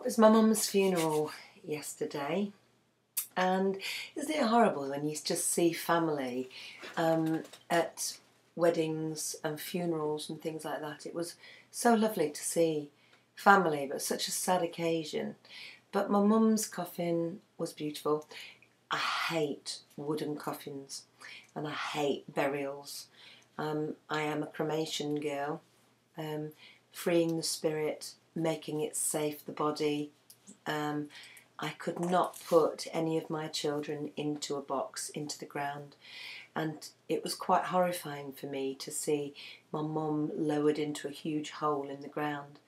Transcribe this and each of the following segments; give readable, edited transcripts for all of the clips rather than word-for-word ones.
It was my mum's funeral yesterday, and isn't it horrible when you just see family at weddings and funerals and things like that? It was so lovely to see family, but such a sad occasion. But my mum's coffin was beautiful. I hate wooden coffins and I hate burials. I am a cremation girl, freeing the spirit, making it safe, the body. I could not put any of my children into a box, into the ground. And it was quite horrifying for me to see my mum lowered into a huge hole in the ground.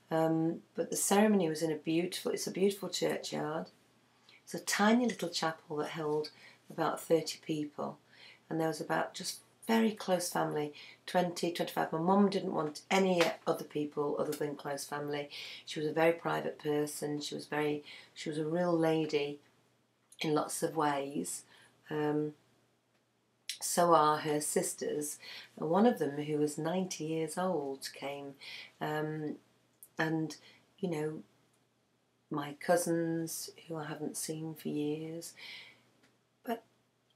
But the ceremony was in it's a beautiful churchyard. It's a tiny little chapel that held about 30 people. And there was about just very close family, 20, 25. My mum didn't want any other people other than close family. She was a very private person. She was a real lady in lots of ways. So are her sisters. And one of them, who was 90 years old, came. And, you know, my cousins, who I haven't seen for years. But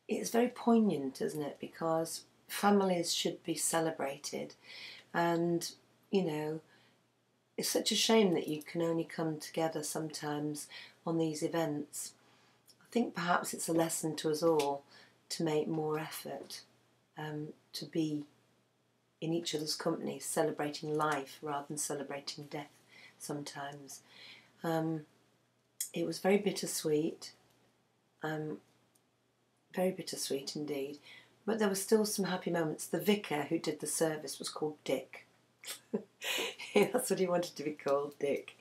it's very poignant, isn't it? Because families should be celebrated. And, you know, it's such a shame that you can only come together sometimes on these events. I think perhaps it's a lesson to us all to make more effort, to be in each other's company, celebrating life rather than celebrating death sometimes. It was very bittersweet, very bittersweet indeed, but there were still some happy moments. The vicar who did the service was called Dick. That's what he wanted to be called, Dick.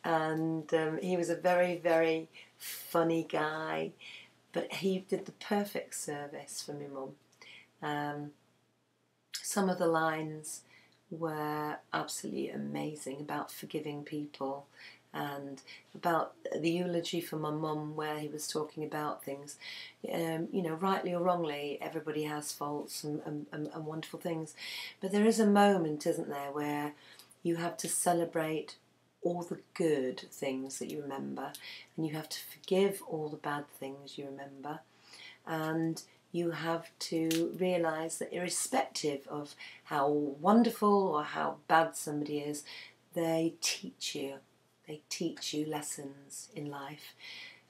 And he was a very, very funny guy, but he did the perfect service for my mum. Some of the lines were absolutely amazing about forgiving people, and about the eulogy for my mum, where he was talking about things, you know, rightly or wrongly, everybody has faults and wonderful things, but there is a moment, isn't there, where you have to celebrate all the good things that you remember, and you have to forgive all the bad things you remember, and you have to realise that irrespective of how wonderful or how bad somebody is, they teach you lessons in life.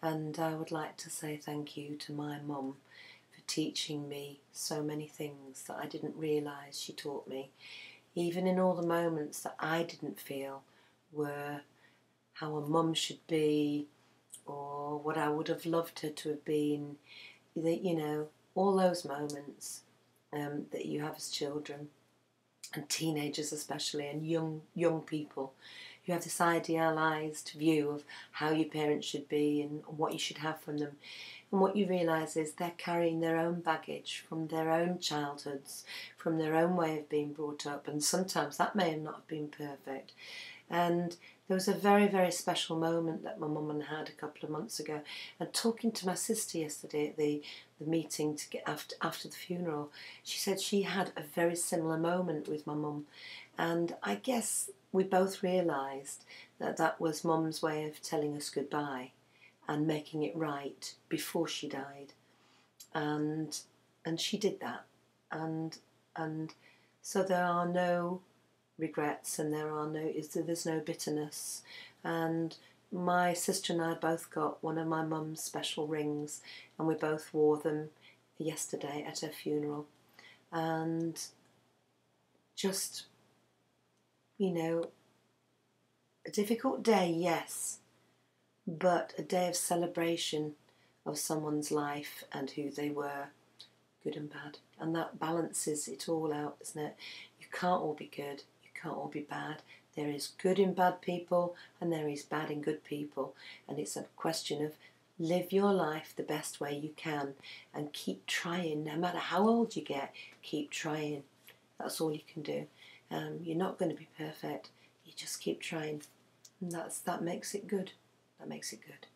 And I would like to say thank you to my mum for teaching me so many things that I didn't realise she taught me, even in all the moments that I didn't feel were how a mum should be, or what I would have loved her to have been. You know, all those moments that you have as children, and teenagers especially, and young people. You have this idealised view of how your parents should be and what you should have from them. And what you realise is they're carrying their own baggage from their own childhoods, from their own way of being brought up, and sometimes that may not have been perfect. And there was a very, very special moment that my mum and I had a couple of months ago. And talking to my sister yesterday at the meeting to get after the funeral, she said she had a very similar moment with my mum. And I guess we both realised that that was Mum's way of telling us goodbye and making it right before she died. And she did that. And so there are no regrets, and there's no bitterness. And my sister and I both got one of my mum's special rings, and we both wore them yesterday at her funeral. And just, you know, a difficult day, yes, but a day of celebration of someone's life and who they were, good and bad. And that balances it all out, isn't it? You can't all be good. Can't all be bad. There is good in bad people, and there is bad in good people, and it's a question of live your life the best way you can and keep trying. No matter how old you get, keep trying. That's all you can do. You're not going to be perfect. You just keep trying, and that makes it good. That makes it good.